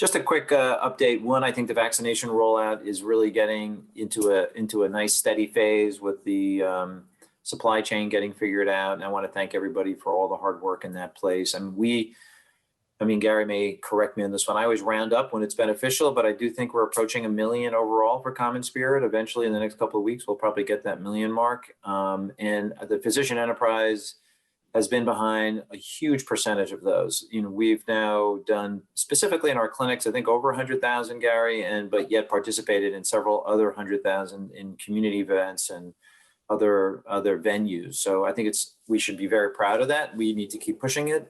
Just a quick update. One, I think the vaccination rollout is really getting into a nice steady phase with the supply chain getting figured out. And I want to thank everybody for all the hard work in that place. And Gary may correct me on this one. I always round up when it's beneficial, but I do think we're approaching 1 million overall for CommonSpirit. Eventually, in the next couple of weeks, we'll probably get that 1 million mark. And the physician enterprise has been behind a huge percentage of those. We've now done, specifically in our clinics, I think over 100,000, Gary, but yet participated in several other 100,000 in community events and other venues. So I think we should be very proud of that. We need to keep pushing it.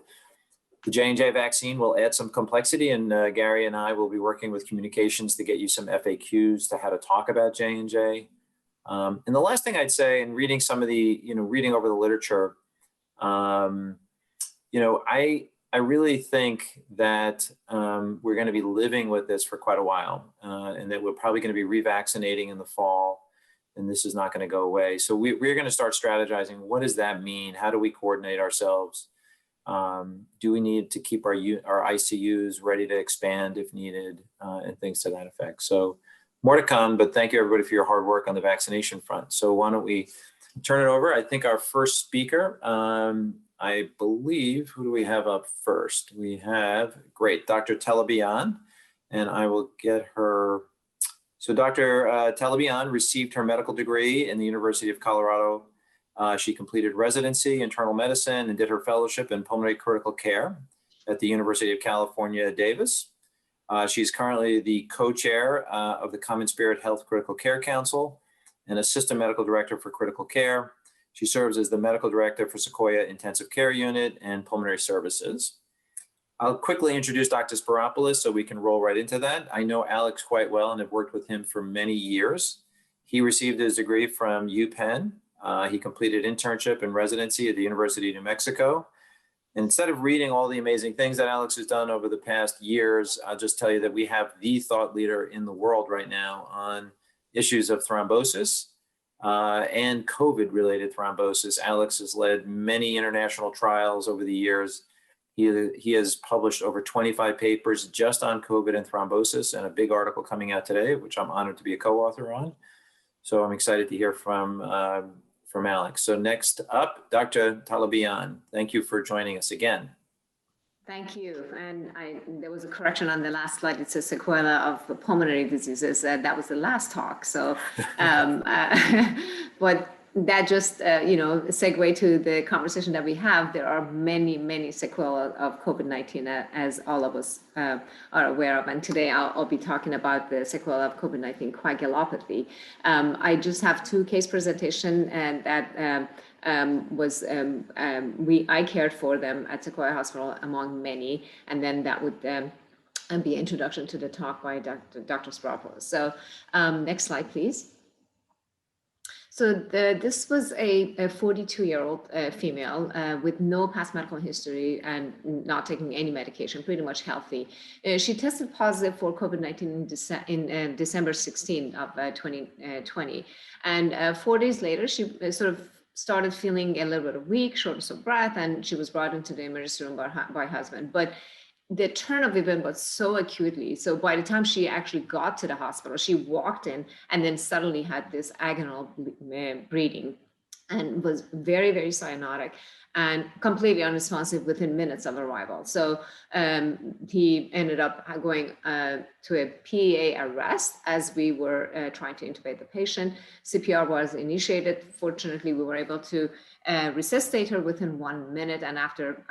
The J&J vaccine will add some complexity, and Gary and I will be working with communications to get you some FAQs to how to talk about J&J. And the last thing I'd say, in reading some of the, reading over the literature, I really think that we're going to be living with this for quite a while, and that we're probably going to be revaccinating in the fall, and this is not going to go away. So we're going to start strategizing. What does that mean? How do we coordinate ourselves? Do we need to keep our ICUs ready to expand if needed, and things to that effect? So more to come, but thank you everybody for your hard work on the vaccination front. So why don't we turn it over? I think our first speaker, I believe, who do we have up first? We have, great, Dr. Talebian, and I will get her. So Dr. Talebian received her medical degree in the University of Colorado. She completed residency, internal medicine, and did her fellowship in pulmonary critical care at the University of California, Davis. She's currently the co-chair of the CommonSpirit Health Critical Care Council and assistant medical director for critical care. She serves as the medical director for Sequoia Intensive Care Unit and Pulmonary Services. I'll quickly introduce Dr. Spyropoulos so we can roll right into that. I know Alex quite well and have worked with him for many years. He received his degree from UPenn. He completed internship and residency at the University of New Mexico. And instead of reading all the amazing things that Alex has done over the past years, I'll just tell you that we have the thought leader in the world right now on issues of thrombosis and COVID-related thrombosis. Alex has led many international trials over the years. He has published over 25 papers just on COVID and thrombosis, and a big article coming out today, which I'm honored to be a co-author on. So I'm excited to hear from Alex. So next up, Dr. Talebian, thank you for joining us again. Thank you. And there was a correction on the last slide. It says sequelae of pulmonary diseases. That was the last talk. So, but that just, segue to the conversation that we have. There are many, many sequelae of COVID-19, as all of us are aware of. And today I'll be talking about the sequelae of COVID-19 coagulopathy. I just have 2 case presentation, and that I cared for them at Sequoia Hospital among many, and then that would be introduction to the talk by Dr. Spyropoulos. So next slide, please. So this was a 42-year-old female with no past medical history and not taking any medication, pretty much healthy. She tested positive for COVID-19 in December 16 of 2020. And 4 days later, she sort of started feeling a little bit weak, shortness of breath, and she was brought into the emergency room by her husband. But the turn of event was so acutely. So by the time she actually got to the hospital, she walked in and then suddenly had this agonal bleeding and was very, very cyanotic and completely unresponsive within minutes of arrival. So he ended up going to a PEA arrest as we were trying to intubate the patient. CPR was initiated. Fortunately, we were able to resuscitate her within 1 minute, and after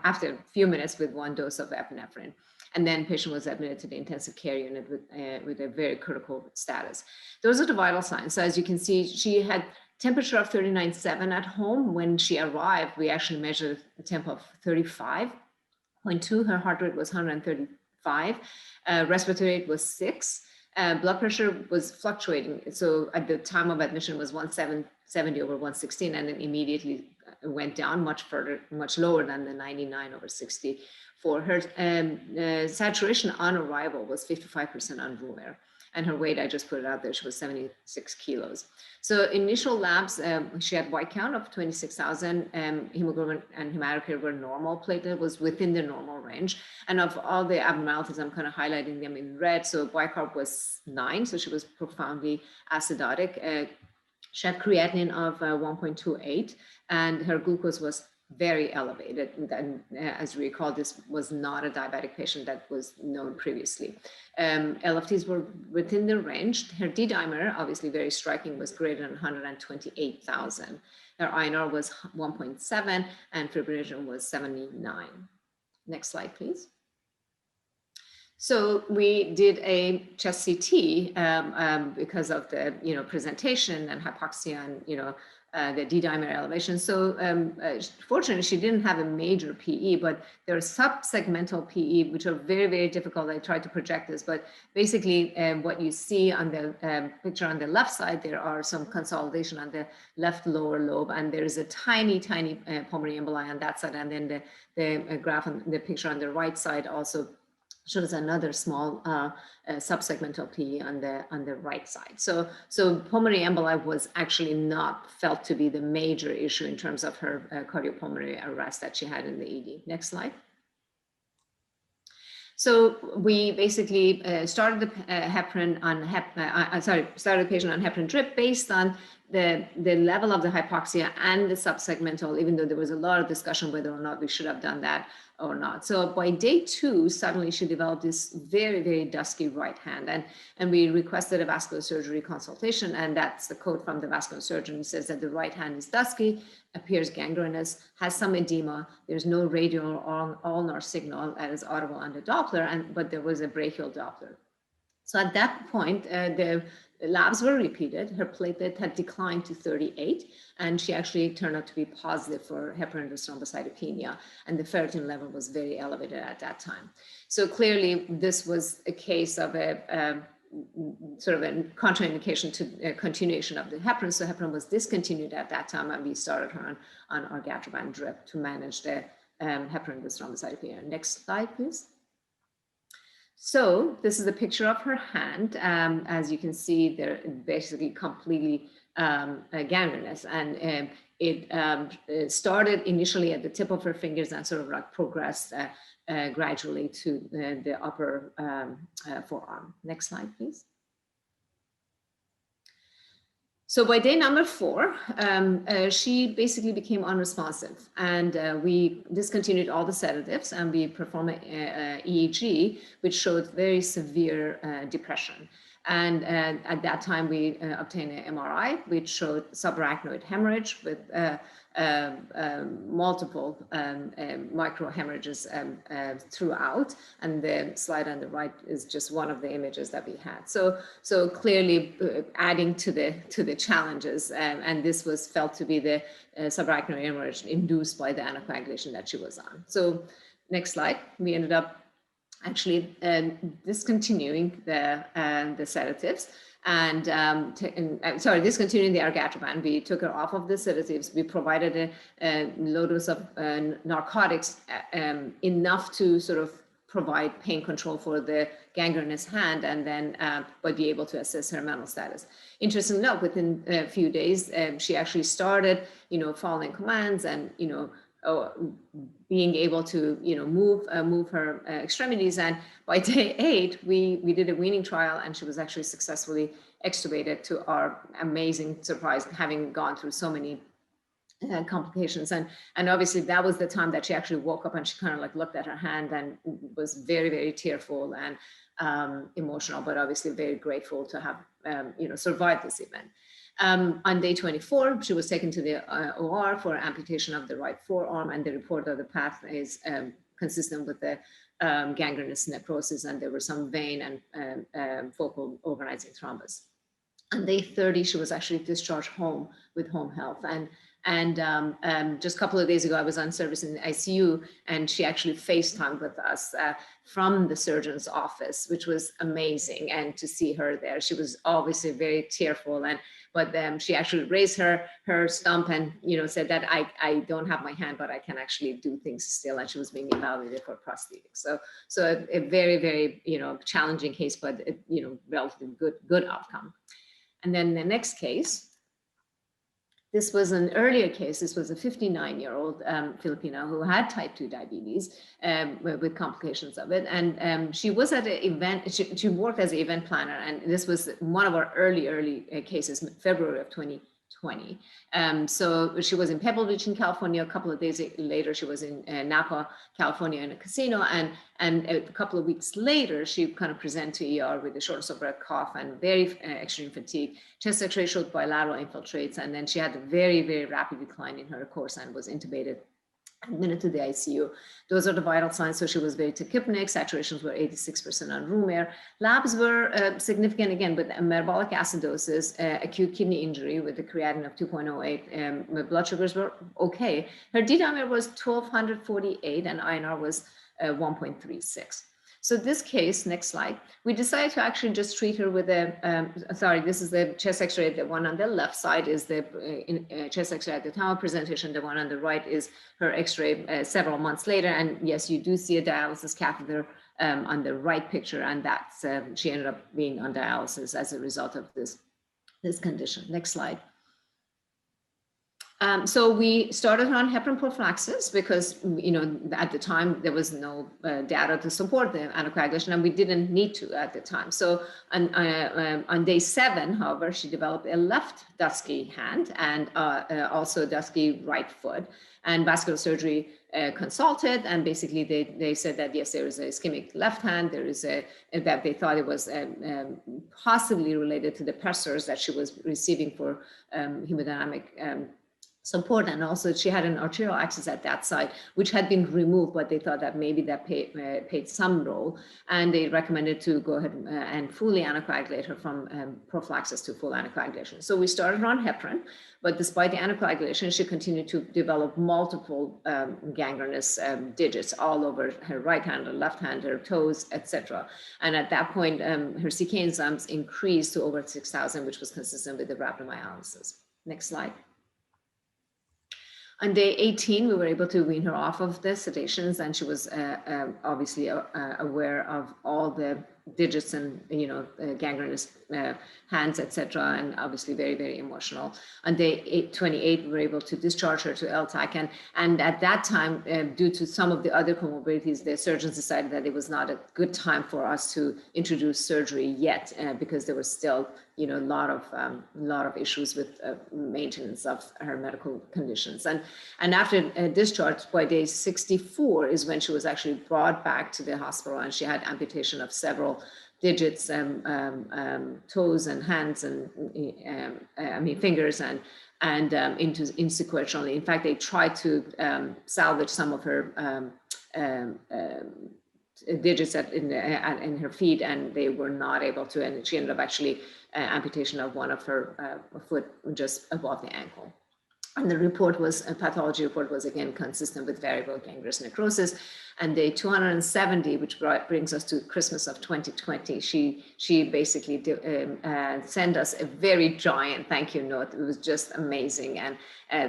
after a few minutes with 1 dose of epinephrine. And then patient was admitted to the intensive care unit with a very critical status. Those are the vital signs. So as you can see, she had temperature of 39.7 at home. When she arrived, we actually measured a temp of 35.2. Her heart rate was 135. Respiratory rate was 6. Blood pressure was fluctuating. So at the time of admission was 170 over 116, and then immediately went down much lower than the 99 over 60. For her saturation on arrival was 55% on room air. And her weight, I just put it out there, she was 76 kilos. So initial labs, she had white count of 26,000, hemoglobin and hematocrit were normal, platelet was within the normal range. And of all the abnormalities, I'm kind of highlighting them in red. So bicarb was 9, so she was profoundly acidotic. She had creatinine of 1.28, and her glucose was very elevated. And as you recall, this was not a diabetic patient that was known previously. LFTs were within the range. Her D-dimer, obviously very striking, was greater than 128,000. Her INR was 1.7, and fibrinogen was 79. Next slide, please. So we did a chest CT because of the presentation and hypoxia and the D-dimer elevation. So fortunately, she didn't have a major PE, but there are subsegmental PE, which are very, very difficult. I tried to project this, but basically what you see on the picture on the left side, there are some consolidation on the left lower lobe, and there is a tiny, tiny pulmonary emboli on that side. And then the graph on the picture on the right side also shows another small subsegmental PE on the right side. So pulmonary emboli was actually not felt to be the major issue in terms of her cardiopulmonary arrest that she had in the ED. Next slide. So we basically started the heparin on started the patient on heparin drip based on the level of the hypoxia and the subsegmental, even though there was a lot of discussion whether or not we should have done that or not. So by day 2, suddenly she developed this very, very dusky right hand, and we requested a vascular surgery consultation, and that's the quote from the vascular surgeon. He says that the right hand is dusky, appears gangrenous, has some edema, there's no radial or ulnar signal that is audible on the Doppler, but there was a brachial Doppler. So at that point, the labs were repeated. Her platelet had declined to 38, and she actually turned out to be positive for heparin-induced thrombocytopenia, and the ferritin level was very elevated at that time. So clearly, this was a case of a sort of a contraindication to continuation of the heparin. So heparin was discontinued at that time, and we started her on argatroban drip to manage the heparin-induced thrombocytopenia. Next slide, please. So this is a picture of her hand. As you can see, they're basically completely gangrenous, and it started initially at the tip of her fingers and sort of like progressed gradually to the upper forearm. Next slide, please. So by day number 4, she basically became unresponsive, and we discontinued all the sedatives, and we performed an EEG, which showed very severe depression. And at that time, we obtained an MRI, which showed subarachnoid hemorrhage with multiple micro hemorrhages throughout. And the slide on the right is just one of the images that we had. So clearly adding to the challenges, and this was felt to be the subarachnoid hemorrhage induced by the anticoagulation that she was on. So next slide, we ended up actually discontinuing the sedatives and discontinuing the argatroban. We took her off of the sedatives. We provided a low dose of narcotics, enough to sort of provide pain control for the gangrenous hand, and then but be able to assess her mental status. Interestingly enough, within a few days, she actually started, following commands and, being able to, move her extremities. And by day 8, we did a weaning trial, and she was actually successfully extubated, to our amazing surprise, having gone through so many complications. And obviously that was the time that she actually woke up, and she kind of like looked at her hand and was very, very tearful and emotional, but obviously very grateful to have, survived this event. On day 24, she was taken to the OR for amputation of the right forearm, and the report of the path is consistent with the gangrenous necrosis, and there were some vein and focal organizing thrombus. On day 30, she was actually discharged home with home health. And And just a couple of days ago, I was on service in the ICU, and she actually FaceTimed with us from the surgeon's office, which was amazing. And to see her there, she was obviously very tearful, but she actually raised her stump and said that I don't have my hand, but I can actually do things still. And she was being evaluated for prosthetics. So a very, very challenging case, but relatively good outcome. And then the next case. This was an earlier case. This was a 59-year-old Filipino who had type 2 diabetes with complications of it. And she was at an event, she worked as an event planner, and this was one of our early cases, February of 2020. So she was in Pebble Beach in California. A couple of days later, she was in Napa, California in a casino. And a couple of weeks later, she kind of presented to ER with a shortness of breath, cough, and very extreme fatigue. Chest X-ray showed bilateral infiltrates, and then she had a very, very rapid decline in her course and was intubated, admitted to the ICU. Those are the vital signs. So she was very tachypnic, saturations were 86% on room air. Labs were significant again with metabolic acidosis, acute kidney injury with a creatinine of 2.08. Blood sugars were okay. Her D-dimer was 1248 and INR was 1.36. So this case, next slide, we decided to actually just treat her with this is the chest X-ray. The one on the left side is the chest X-ray at the time of presentation. The one on the right is her X-ray several months later. And yes, you do see a dialysis catheter on the right picture, and that's she ended up being on dialysis as a result of this condition. Next slide. So we started on heparin prophylaxis because, at the time there was no data to support the anticoagulation, and we didn't need to at the time. So on day 7, however, she developed a left dusky hand and also dusky right foot, and vascular surgery consulted, and basically they said that yes, there is a ischemic left hand. There is that they thought it was possibly related to the pressors that she was receiving for hemodynamic support, and also she had an arterial access at that side, which had been removed, but they thought that maybe that played some role, and they recommended to go ahead and fully anticoagulate her from prophylaxis to full anticoagulation. So we started on heparin, but despite the anticoagulation, she continued to develop multiple gangrenous digits all over her right hand, her left hand, her toes, etc. And at that point, her CK enzymes increased to over 6,000, which was consistent with the rhabdomyolysis. Next slide. On day 18, we were able to wean her off of the sedations, and she was obviously aware of all the digits and gangrenous hands, etc., and obviously very, very emotional. On day 28, we were able to discharge her to LTAC, and at that time, due to some of the other comorbidities, the surgeons decided that it was not a good time for us to introduce surgery yet, because there was still a lot of issues with maintenance of her medical conditions. And after discharge, by day 64 is when she was actually brought back to the hospital, and she had amputation of several digits, toes and hands and fingers and sequentially. In fact, they tried to salvage some of her digits in her feet, and they were not able to, and she ended up actually amputation of one of her foot just above the ankle. And the report was, a pathology report was again consistent with variable gangrenous necrosis. And day 270, which brings us to Christmas of 2020, she basically sent us a very giant thank you note. It was just amazing, and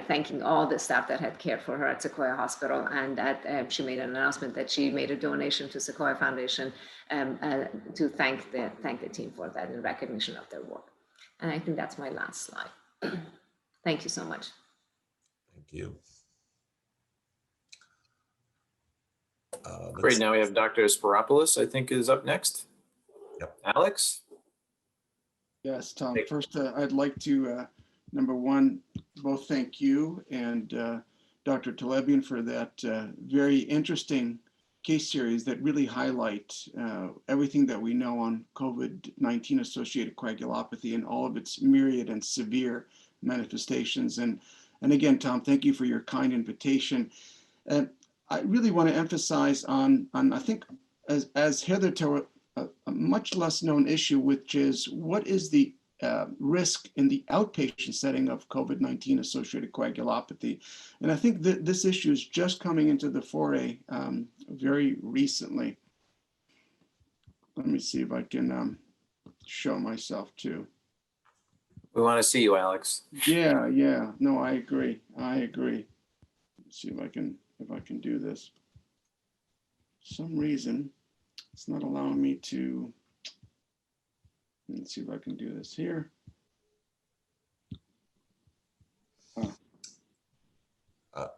thanking all the staff that had cared for her at Sequoia Hospital, and that she made an announcement that she made a donation to Sequoia Foundation to thank the team for that in recognition of their work. And I think that's my last slide. Thank you so much. Thank you. Great. Now we have Dr. Spyropoulos, I think, is up next. Yep. Alex? Yes, Tom. First, I'd like to, number one, both thank you and Dr. Talebian for that very interesting case series that really highlight everything that we know on COVID-19 associated coagulopathy and all of its myriad and severe manifestations. And again, Tom, thank you for your kind invitation. I really want to emphasize on I think, as hitherto a much less known issue, which is what is the risk in the outpatient setting of COVID-19 associated coagulopathy. And I think that this issue is just coming into the foray very recently. Let me see if I can show myself too. We want to see you, Alex. Yeah, no, I agree. Let's see if I can do this. For some reason, it's not allowing me to. Let's see if I can do this here.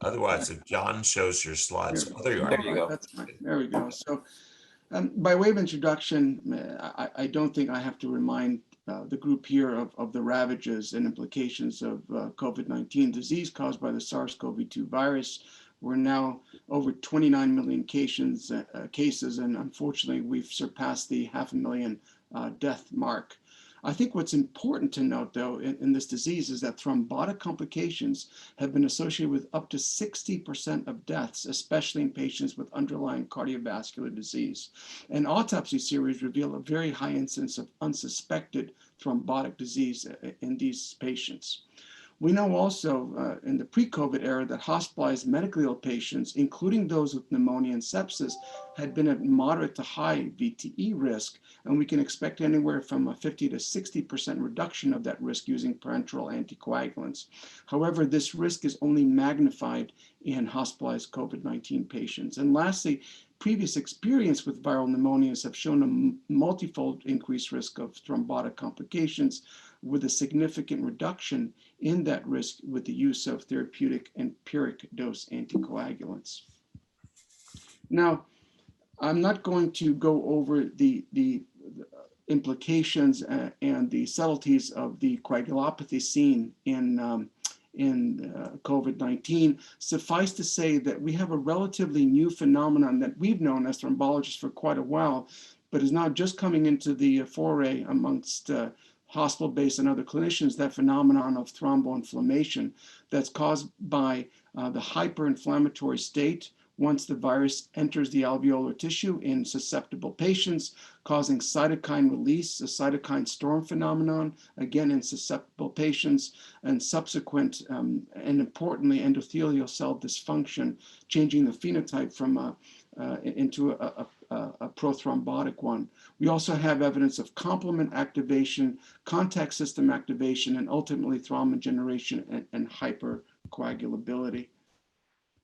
Otherwise, if John shows your slides, there you are. There you go. That's fine. There we go. So by way of introduction, I don't think I have to remind the group here of the ravages and implications of COVID-19 disease caused by the SARS-CoV-2 virus. We're now over 29 million cases, and unfortunately, we've surpassed the 500,000 death mark. I think what's important to note, though, in this disease is that thrombotic complications have been associated with up to 60% of deaths, especially in patients with underlying cardiovascular disease. And autopsy series reveal a very high incidence of unsuspected thrombotic disease in these patients. We know also in the pre-COVID era that hospitalized medically ill patients, including those with pneumonia and sepsis, had been at moderate to high VTE risk, and we can expect anywhere from a 50 to 60% reduction of that risk using parenteral anticoagulants. However, this risk is only magnified in hospitalized COVID-19 patients. And lastly, previous experience with viral pneumonias have shown a multifold increased risk of thrombotic complications, with a significant reduction in that risk with the use of therapeutic and empiric dose anticoagulants. Now, I'm not going to go over the implications and the subtleties of the coagulopathy seen in COVID-19. Suffice to say that we have a relatively new phenomenon that we've known as thrombologists for quite a while, but is now just coming into the foray amongst hospital-based and other clinicians, that phenomenon of thromboinflammation that's caused by the hyperinflammatory state once the virus enters the alveolar tissue in susceptible patients, causing cytokine release, a cytokine storm phenomenon, again in susceptible patients, and subsequent and importantly endothelial cell dysfunction, changing the phenotype from into a prothrombotic one. We also have evidence of complement activation, contact system activation, and ultimately thrombin generation and hypercoagulability.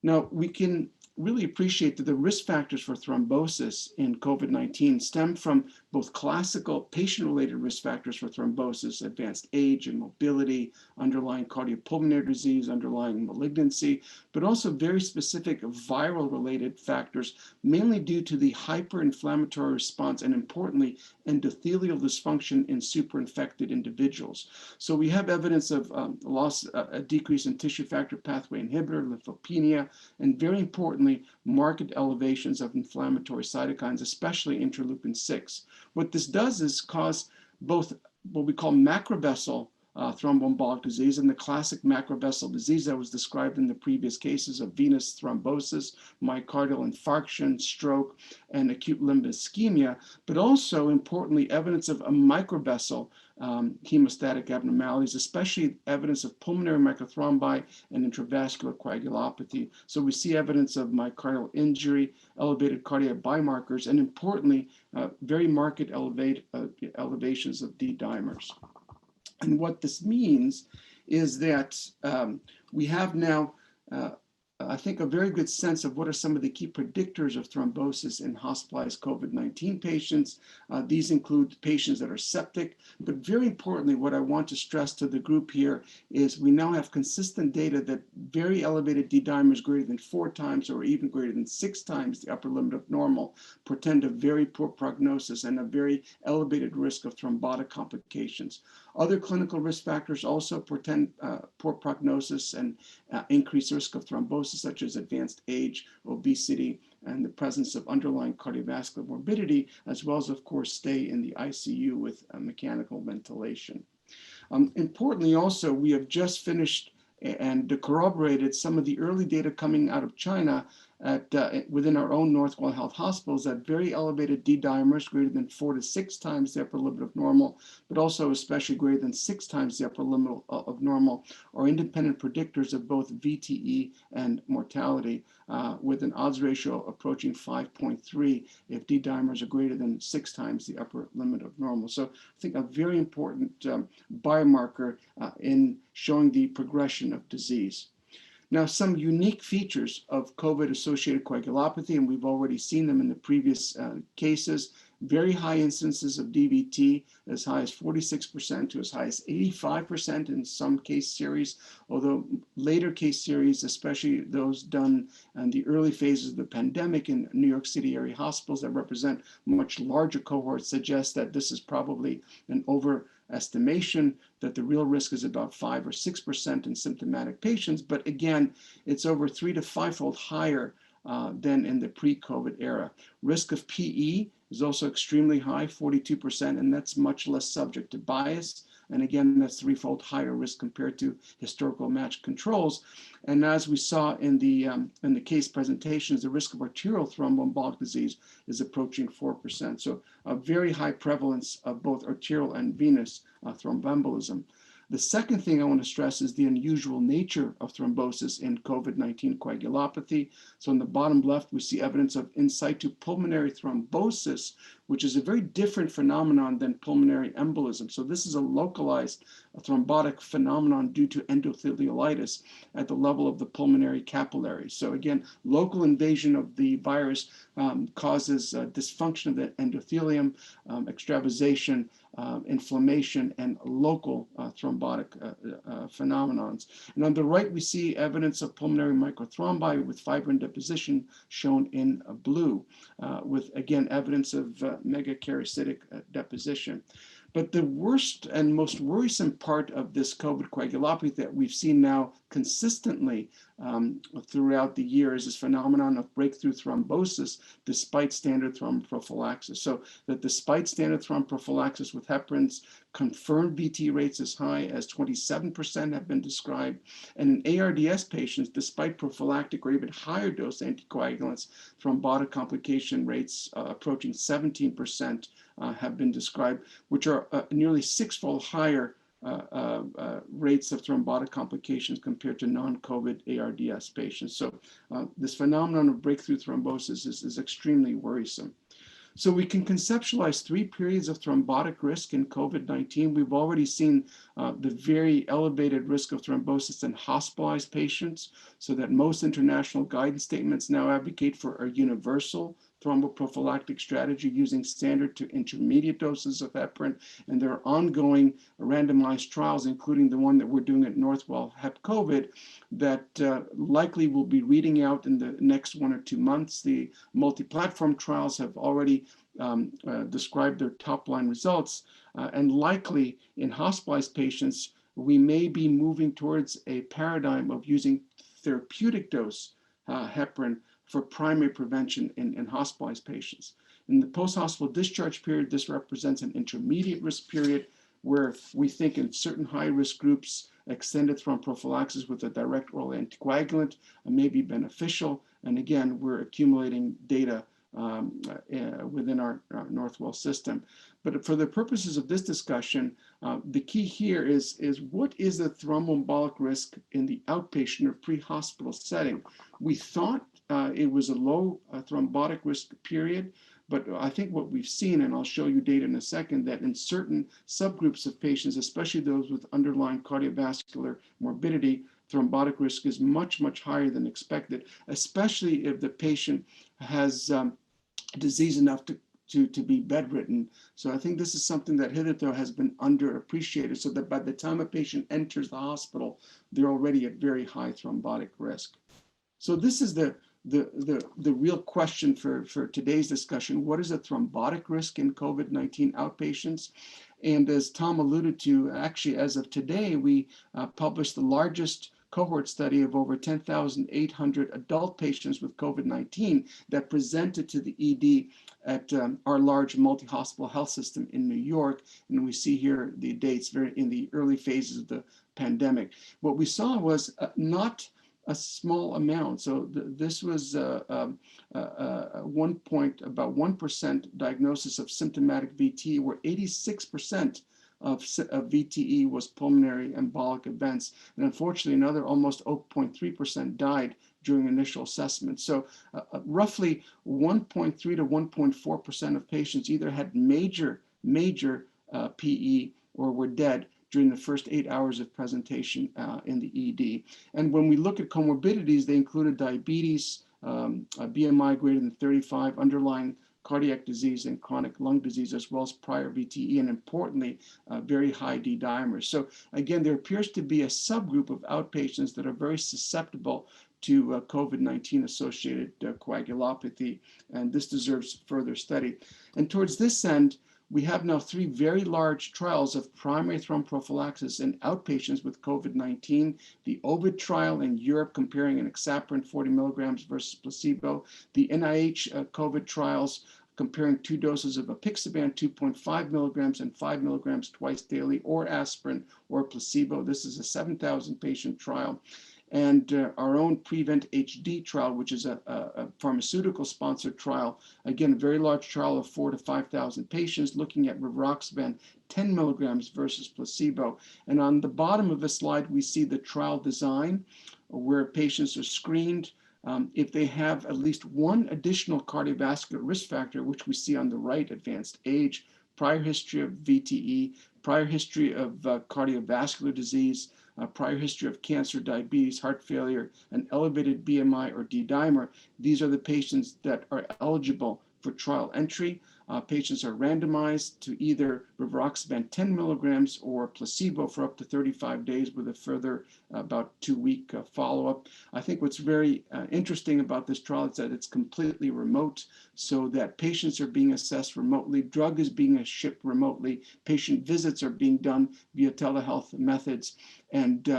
Now, we can really appreciate that the risk factors for thrombosis in COVID-19 stem from both classical patient-related risk factors for thrombosis, advanced age and mobility, underlying cardiopulmonary disease, underlying malignancy, but also very specific viral-related factors, mainly due to the hyperinflammatory response and, importantly, endothelial dysfunction in superinfected individuals. So we have evidence of a decrease in tissue factor pathway inhibitor, lymphopenia, and very importantly, marked elevations of inflammatory cytokines, especially interleukin-6. What this does is cause both what we call macrovessel thromboembolic disease and the classic macrovessel disease that was described in the previous cases of venous thrombosis, myocardial infarction, stroke, and acute limb ischemia, but also importantly evidence of a microvessel hemostatic abnormalities, especially evidence of pulmonary microthrombi and intravascular coagulopathy. So we see evidence of myocardial injury, elevated cardiac biomarkers, and importantly, very marked elevations of D-dimers. And what this means is that we have now, I think, a very good sense of what are some of the key predictors of thrombosis in hospitalized COVID-19 patients. These include patients that are septic, but very importantly, what I want to stress to the group here is we now have consistent data that very elevated D-dimers greater than 4 times or even greater than 6 times the upper limit of normal portend a very poor prognosis and a very elevated risk of thrombotic complications. Other clinical risk factors also portend poor prognosis and increased risk of thrombosis, such as advanced age, obesity, and the presence of underlying cardiovascular morbidity, as well as, of course, stay in the ICU with mechanical ventilation. Importantly, also, we have just finished and corroborated some of the early data coming out of China within our own Northwell Health hospitals at very elevated D dimers greater than 4 to 6 times the upper limit of normal, but also especially greater than 6 times the upper limit of normal, are independent predictors of both VTE and mortality, with an odds ratio approaching 5.3 if D dimers are greater than 6 times the upper limit of normal. So I think a very important biomarker in showing the progression of disease. Now, some unique features of COVID-associated coagulopathy, and we've already seen them in the previous cases: very high incidences of DVT, as high as 46% to as high as 85% in some case series, although later case series, especially those done in the early phases of the pandemic in New York City area hospitals that represent much larger cohorts, suggest that this is probably an overestimation, that the real risk is about 5 or 6% in symptomatic patients. But again, it's over 3 to 5-fold higher than in the pre-COVID era. Risk of PE is also extremely high, 42%, and that's much less subject to bias. And again, that's 3-fold higher risk compared to historical matched controls. And as we saw in the case presentations, the risk of arterial thromboembolic disease is approaching 4%. So a very high prevalence of both arterial and venous thromboembolism. The second thing I want to stress is the unusual nature of thrombosis in COVID-19 coagulopathy. So in the bottom left, we see evidence of in situ pulmonary thrombosis, which is a very different phenomenon than pulmonary embolism. So this is a localized thrombotic phenomenon due to endotheliolitis at the level of the pulmonary capillaries. So again, local invasion of the virus causes dysfunction of the endothelium, extravasation, inflammation, and local thrombotic phenomenons. And on the right, we see evidence of pulmonary microthrombi with fibrin deposition shown in blue, with, again, evidence of megakaryocytic deposition. But the worst and most worrisome part of this COVID coagulopathy that we've seen now consistently throughout the years is phenomenon of breakthrough thrombosis despite standard thromboprophylaxis. So that despite standard thromboprophylaxis with heparins, confirmed VT rates as high as 27% have been described. And in ARDS patients, despite prophylactic or even higher dose anticoagulants, thrombotic complication rates approaching 17% have been described, which are nearly 6-fold higher rates of thrombotic complications compared to non-COVID ARDS patients. So this phenomenon of breakthrough thrombosis is extremely worrisome. So we can conceptualize 3 periods of thrombotic risk in COVID-19. We've already seen the very elevated risk of thrombosis in hospitalized patients, so that most international guidance statements now advocate for a universal thromboprophylactic strategy using standard to intermediate doses of heparin. And there are ongoing randomized trials, including the one that we're doing at Northwell HepCOVID, that likely will be reading out in the next 1 or 2 months. The multi-platform trials have already described their top-line results, and likely in hospitalized patients, we may be moving towards a paradigm of using therapeutic dose heparin for primary prevention in hospitalized patients. In the post-hospital discharge period, this represents an intermediate risk period where we think in certain high-risk groups, extended thromboprophylaxis with a direct oral anticoagulant may be beneficial. And again, we're accumulating data within our Northwell system. But for the purposes of this discussion, the key here is what is the thromboembolic risk in the outpatient or pre-hospital setting? We thought it was a low thrombotic risk period, but I think what we've seen, and I'll show you data in a second, that in certain subgroups of patients, especially those with underlying cardiovascular morbidity, thrombotic risk is much, much higher than expected, especially if the patient has disease enough to be bedridden. So I think this is something that hitherto has been underappreciated, so that by the time a patient enters the hospital, they're already at very high thrombotic risk. So this is the real question for today's discussion. What is the thrombotic risk in COVID-19 outpatients? And as Tom alluded to, actually, as of today, we published the largest cohort study of over 10,800 adult patients with COVID-19 that presented to the ED at our large multi-hospital health system in New York. And we see here the dates very in the early phases of the pandemic. What we saw was not a small amount. So this was about 1% diagnosis of symptomatic VTE, where 86% of VTE was pulmonary embolic events. And unfortunately, another almost 0.3% died during initial assessment. So roughly 1.3 to 1.4% of patients either had major PE or were dead during the first 8 hours of presentation in the ED. And when we look at comorbidities, they included diabetes, a BMI greater than 35, underlying cardiac disease and chronic lung disease, as well as prior VTE, and importantly, very high D-dimers. So again, there appears to be a subgroup of outpatients that are very susceptible to COVID-19 associated coagulopathy, and this deserves further study. And towards this end, we have now 3 very large trials of primary thromboprophylaxis in outpatients with COVID-19. The OVID trial in Europe comparing an Aspirin 40 milligrams versus placebo. The NIH COVID trials comparing 2 doses of apixaban, 2.5 milligrams and 5 milligrams twice daily, or aspirin or placebo. This is a 7,000 patient trial. And our own Prevent HD trial, which is a pharmaceutical sponsored trial, again, a very large trial of 4,000 to 5,000 patients looking at rivaroxaban 10 milligrams versus placebo. And on the bottom of the slide, we see the trial design where patients are screened if they have at least one additional cardiovascular risk factor, which we see on the right: advanced age, prior history of VTE, prior history of cardiovascular disease, prior history of cancer, diabetes, heart failure, an elevated BMI or D-dimer. These are the patients that are eligible for trial entry. Patients are randomized to either rivaroxaban 10 milligrams or placebo for up to 35 days with a further about 2-week follow-up. I think what's very interesting about this trial is that it's completely remote, so that patients are being assessed remotely, drug is being shipped remotely, patient visits are being done via telehealth methods, and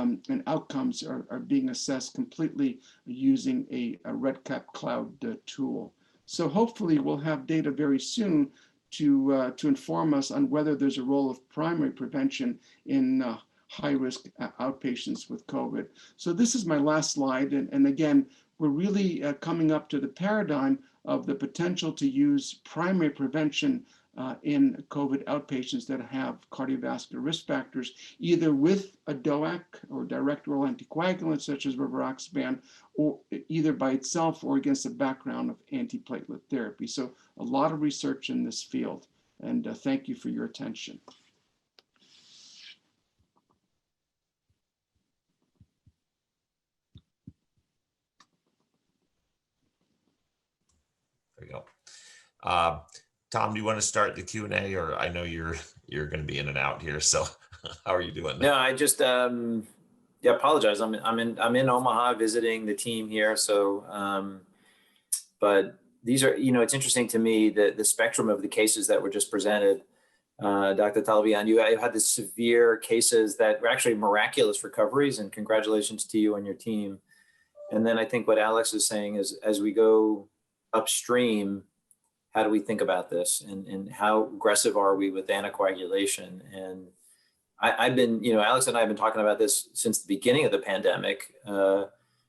outcomes are being assessed completely using a REDCap cloud tool. So hopefully we'll have data very soon to inform us on whether there's a role of primary prevention in high-risk outpatients with COVID. So this is my last slide. And again, we're really coming up to the paradigm of the potential to use primary prevention in COVID outpatients that have cardiovascular risk factors, either with a DOAC or direct oral anticoagulant such as rivaroxaban, or either by itself or against a background of antiplatelet therapy. So a lot of research in this field, and thank you for your attention. There you go. Tom, do you want to start the Q&A, or I know you're going to be in and out here, so how are you doing? No, I just apologize. I'm in Omaha visiting the team here. So, but these are, it's interesting to me that the spectrum of the cases that were just presented. Dr. Talebian, you had the severe cases that were actually miraculous recoveries, and congratulations to you and your team. And then I think what Alex is saying is, as we go upstream, how do we think about this, and how aggressive are we with anticoagulation? And I've been, Alex and I have been talking about this since the beginning of the pandemic.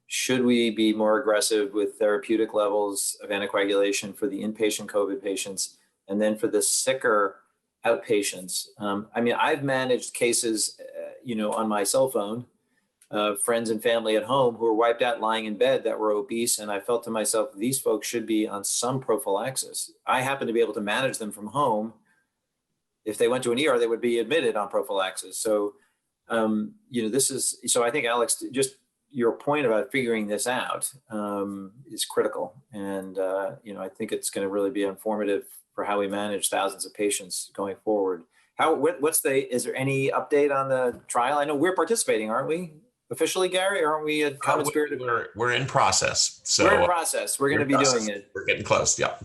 Should we be more aggressive with therapeutic levels of anticoagulation for the inpatient COVID patients, and then for the sicker outpatients? I mean, I've managed cases, on my cell phone, friends and family at home who were wiped out lying in bed that were obese. And I felt to myself, these folks should be on some prophylaxis. I happen to be able to manage them from home. If they went to an ER, they would be admitted on prophylaxis. So, so I think, Alex, just your point about figuring this out is critical. And, I think it's going to really be informative for how we manage thousands of patients going forward. Is there any update on the trial? I know we're participating, aren't we? Officially, Gary, or aren't we at CommonSpirit? We're in process. So we're in process. We're going to be doing it. We're getting close. Yeah.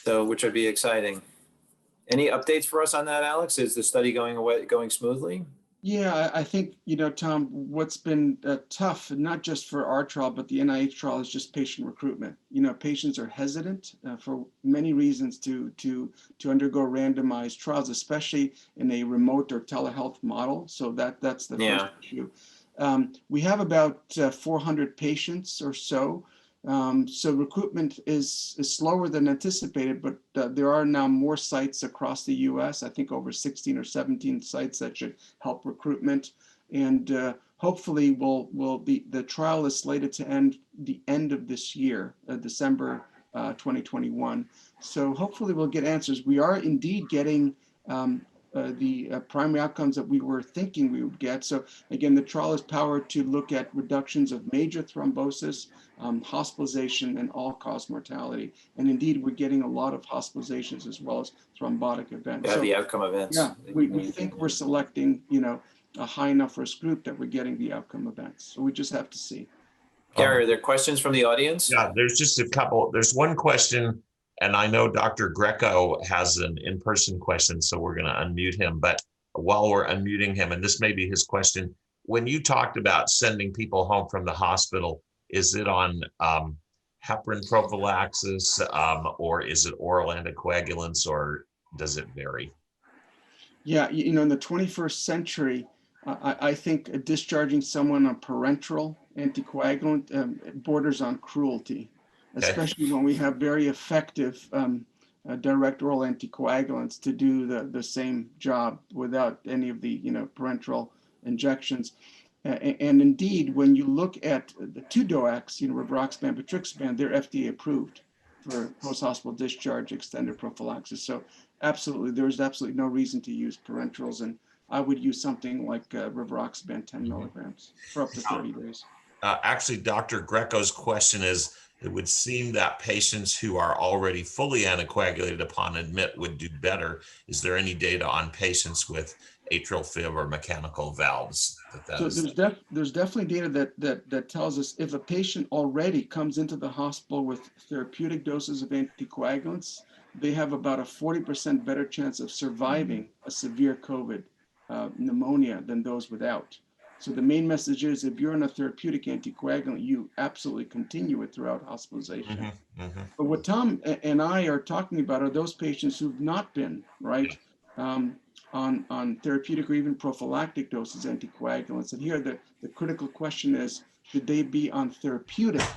So, which would be exciting. Any updates for us on that, Alex? Is the study going smoothly? Yeah, I think, Tom, what's been tough, not just for our trial, but the NIH trial, is just patient recruitment. Patients are hesitant for many reasons to undergo randomized trials, especially in a remote or telehealth model. So that's the first issue. We have about 400 patients or so. So recruitment is slower than anticipated, but there are now more sites across the US, I think over 16 or 17 sites that should help recruitment. And hopefully the trial is slated to end the end of this year, December 2021. So hopefully we'll get answers. We are indeed getting the primary outcomes that we were thinking we would get. So again, the trial is powered to look at reductions of major thrombosis, hospitalization, and all-cause mortality. And indeed, we're getting a lot of hospitalizations as well as thrombotic events. Yeah, so, the outcome events. Yeah, we think we're selecting, a high enough risk group that we're getting the outcome events. So we just have to see. Gary, are there questions from the audience? Yeah, there's just a couple. There's one question, and I know Dr. Greco has an in-person question, so we're going to unmute him. But while we're unmuting him, and this may be his question, when you talked about sending people home from the hospital, is it on heparin prophylaxis, or is it oral anticoagulants, or does it vary? Yeah, in the 21st century, I think discharging someone on parenteral anticoagulant borders on cruelty, especially when we have very effective direct oral anticoagulants to do the same job without any of the parenteral injections. And indeed, when you look at the two DOACs, rivaroxaban, petrixaban, they're FDA approved for post-hospital discharge extended prophylaxis. So absolutely, there's absolutely no reason to use parenterals, and I would use something like rivaroxaban 10 milligrams for up to 30 days. Actually, Dr. Greco's question is, it would seem that patients who are already fully anticoagulated upon admit would do better. Is there any data on patients with atrial fib or mechanical valves? So there's definitely data that tells us if a patient already comes into the hospital with therapeutic doses of anticoagulants, they have about a 40% better chance of surviving a severe COVID pneumonia than those without. So the main message is if you're on a therapeutic anticoagulant, you absolutely continue it throughout hospitalization. But what Tom and I are talking about are those patients who've not been, right, on therapeutic or even prophylactic doses anticoagulants. And here the critical question is, should they be on therapeutic,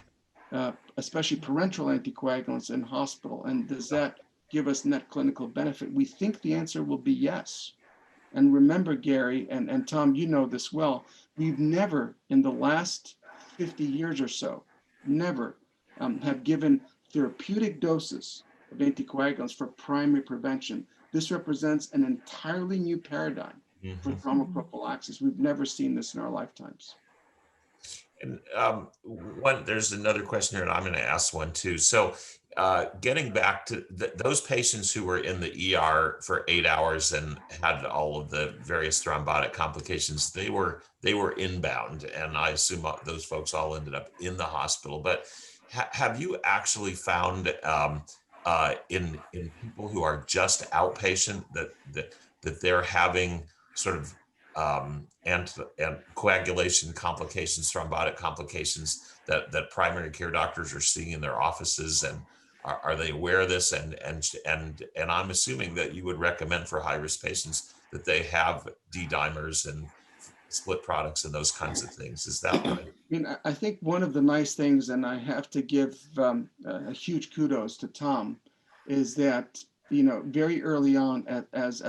especially parenteral anticoagulants in hospital? And does that give us net clinical benefit? We think the answer will be yes. And remember, Gary and Tom, you know this well, we've never in the last 50 years or so, never have given therapeutic doses of anticoagulants for primary prevention. This represents an entirely new paradigm for thromboprophylaxis. We've never seen this in our lifetimes. And there's another question here, and I'm going to ask one too. So getting back to those patients who were in the ER for 8 hours and had all of the various thrombotic complications, they were inbound, and I assume those folks all ended up in the hospital. But have you actually found in people who are just outpatient that they're having sort of and coagulation complications, thrombotic complications that primary care doctors are seeing in their offices, and are they aware of this? And I'm assuming that you would recommend for high-risk patients that they have D-dimers and split products and those kinds of things. Is that right? I mean, I think one of the nice things, and I have to give a huge kudos to Tom, is that very early on as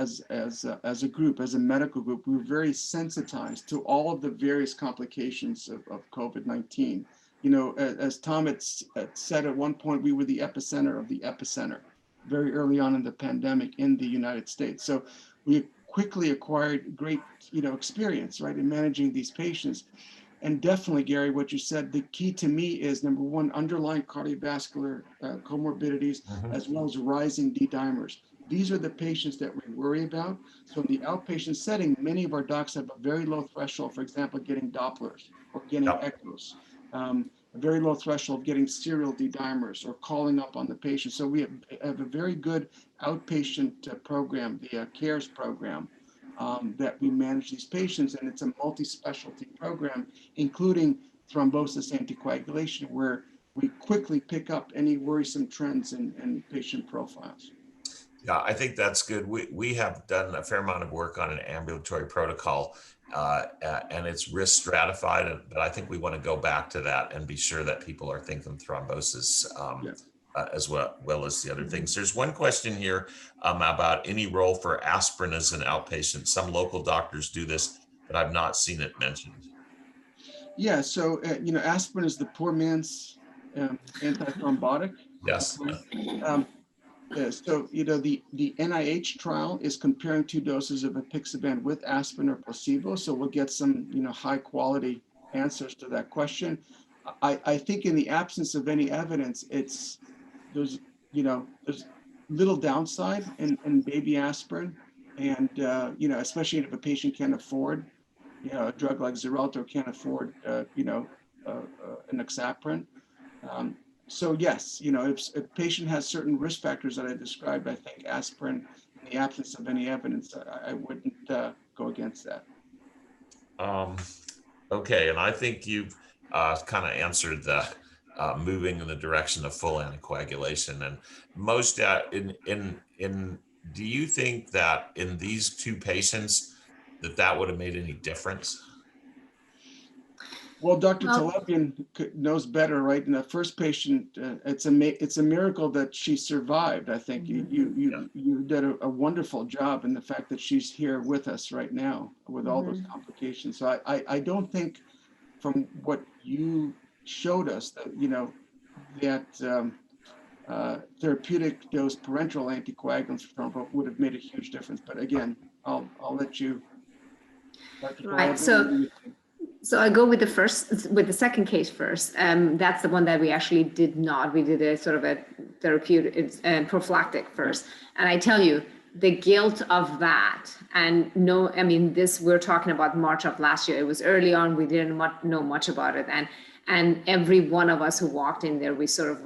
a group, as a medical group, we were very sensitized to all of the various complications of COVID-19. As Tom had said at one point, we were the epicenter of the epicenter very early on in the pandemic in the United States. So we quickly acquired great, experience, right, in managing these patients. And definitely, Gary, what you said, the key to me is number one, underlying cardiovascular comorbidities, as well as rising D-dimers. These are the patients that we worry about. So in the outpatient setting, many of our docs have a very low threshold, for example, getting Dopplers or getting echoes, a very low threshold of getting serial D-dimers or calling up on the patient. So we have a very good outpatient program, the CARES program, that we manage these patients, and it's a multi-specialty program, including thrombosis anticoagulation, where we quickly pick up any worrisome trends in patient profiles. Yeah, I think that's good. We have done a fair amount of work on an ambulatory protocol, and it's risk stratified. But I think we want to go back to that and be sure that people are thinking thrombosis Yeah. as well as the other things. There's one question here about any role for aspirin as an outpatient. Some local doctors do this, but I've not seen it mentioned. Yeah, so aspirin is the poor man's antithrombotic. Yes. So the NIH trial is comparing 2 doses of apixaban with aspirin or placebo. So we'll get some high quality answers to that question. I think in the absence of any evidence, there's little downside in baby aspirin, and especially if a patient can't afford a drug like Xarelto, can't afford an enoxaparin. So yes, if a patient has certain risk factors that I described, I think aspirin, in the absence of any evidence, I wouldn't go against that. Okay, and I think you've kind of answered the moving in the direction of full anticoagulation. And most do you think that in these 2 patients that would have made any difference? Well, Dr. Well- Talebian knows better, right? In the first patient, it's a miracle that she survived. I think you did a wonderful job in the fact that she's here with us right now with all those complications. So I don't think, from what you showed us, that therapeutic dose parenteral anticoagulants would have made a huge difference. But again, I'll let you. Dr. Right. Talebian, So I go with the second case first. That's the one that we actually did not. We did a sort of a therapeutic and prophylactic first. And I tell you, the guilt of that, and we're talking about March of last year. It was early on. We didn't know much about it. And every one of us who walked in there, we sort of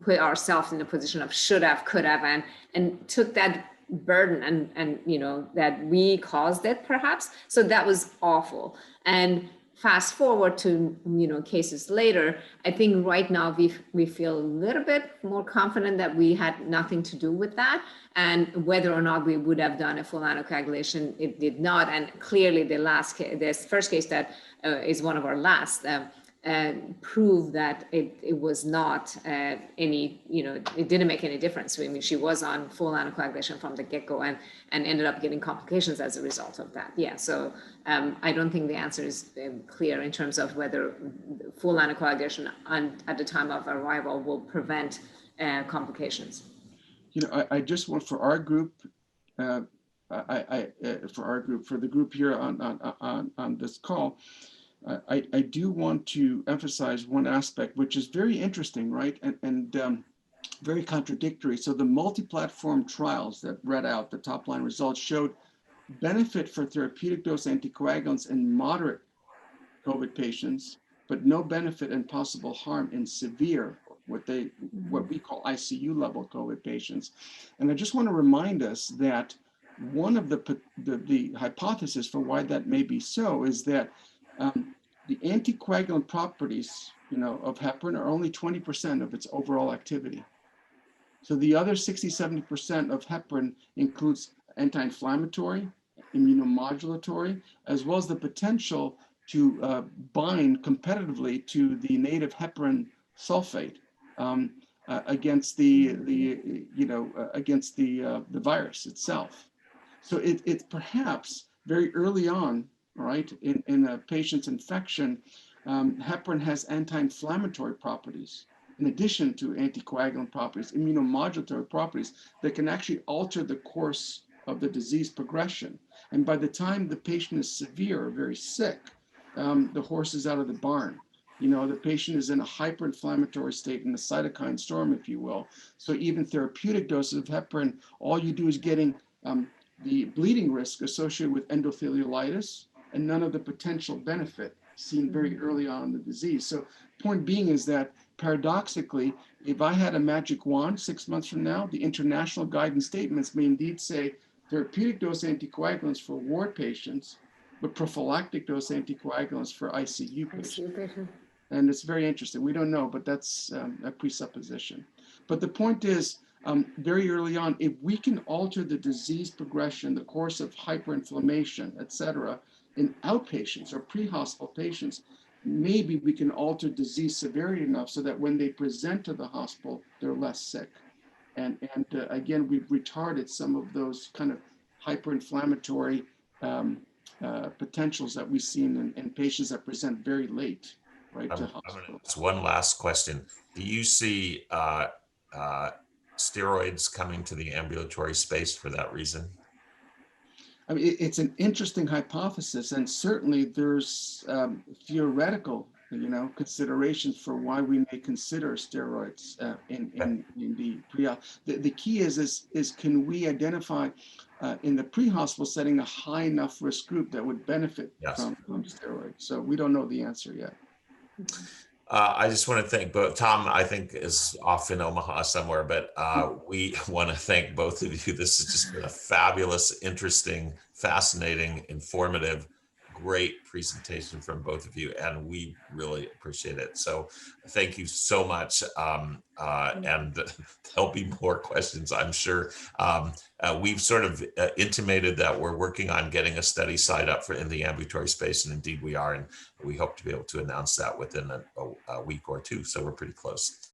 put ourselves in the position of should have, could have, and took that burden and that we caused it perhaps. So that was awful. And fast forward to cases later, I think right now we feel a little bit more confident that we had nothing to do with that, and whether or not we would have done a full anticoagulation, it did not. And clearly this first case that is one of our last prove that it was not it didn't make any difference. I mean, she was on full anticoagulation from the get-go and ended up getting complications as a result of that. Yeah, so I don't think the answer is clear in terms of whether full anticoagulation at the time of arrival will prevent complications. I just want for our group, for the group here on this call, I do want to emphasize one aspect, which is very interesting, right? And very contradictory. So the multi-platform trials that read out the top line results showed benefit for therapeutic dose anticoagulants in moderate COVID patients, but no benefit and possible harm in severe, what we call ICU level COVID patients. And I just want to remind us that one of the hypotheses for why that may be so is that the anticoagulant properties, of heparin are only 20% of its overall activity. So the other 60-70% of heparin includes anti-inflammatory, immunomodulatory, as well as the potential to bind competitively to the native heparin sulfate against the virus itself. So it's perhaps very early on, right, in a patient's infection, heparin has anti-inflammatory properties, in addition to anticoagulant properties, immunomodulatory properties that can actually alter the course of the disease progression. And by the time the patient is severe or very sick, the horse is out of the barn. The patient is in a hyperinflammatory state, in a cytokine storm, if you will. So even therapeutic doses of heparin, all you do is getting the bleeding risk associated with endotheliolitis and none of the potential benefit seen very early on in the disease. So point being is that paradoxically, if I had a magic wand 6 months from now, the international guidance statements may indeed say therapeutic dose anticoagulants for ward patients, but prophylactic dose anticoagulants for ICU patients. And it's very interesting. We don't know, but that's a presupposition. But the point is, very early on, if we can alter the disease progression, the course of hyperinflammation, et cetera, in outpatients or pre-hospital patients, maybe we can alter disease severity enough so that when they present to the hospital, they're less sick. And again, we've retarded some of those kind of hyperinflammatory potentials that we've seen in patients that present very late, right, to hospital. It's one last question. Do you see steroids coming to the ambulatory space for that reason? I mean, it's an interesting hypothesis, and certainly there's theoretical, considerations for why we may consider steroids in the pre-op. The key is can we identify in the pre-hospital setting a high enough risk group that would benefit from steroids? So we don't know the answer yet. I just want to thank both. Tom, I think, is off in Omaha somewhere, but we want to thank both of you. This has just been a fabulous, interesting, fascinating, informative, great presentation from both of you, and we really appreciate it. So thank you so much. And there'll be more questions, I'm sure. We've sort of intimated that we're working on getting a study site up in the ambulatory space, and indeed we are, and we hope to be able to announce that within a week or two. So we're pretty close.